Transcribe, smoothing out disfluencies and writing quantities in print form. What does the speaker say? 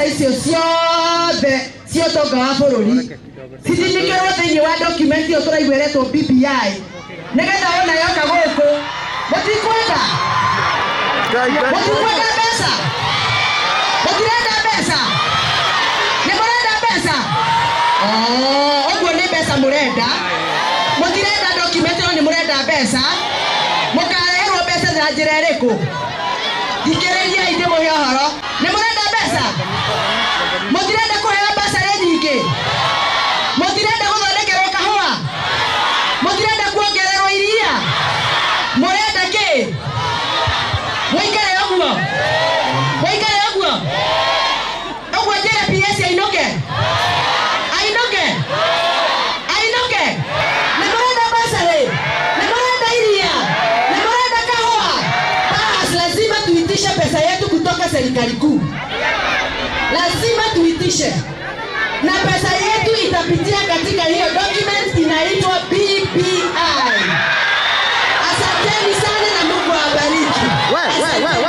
icio ciothe ciotonga wa bururi citindikirwo thiini wa document iyo turaigueretwo BBI nigetha ona yoka guku mutikwenda mbeca mutirenda mbeca ni murenda mbeca oguo ni mbeca murenda mutirenda document iyo ni murenda mbeca mukareherwo mbeca na njira iriku thikiriria indi muhe uhoro ni murenda mbeca mutirenda kuheo mbeca nyingi mutirenda guthondekerwo kahua mutirenda kuongererwo iria murenda ki muikare oguo oguo njire PS ainuke ni murenda mbeca ri ni murenda iria ni murenda kahua basi lazima tuitishe pesa yetu kutoka serikali kuu lazima tuitishe na pesa yetu itapitia katika hiyo document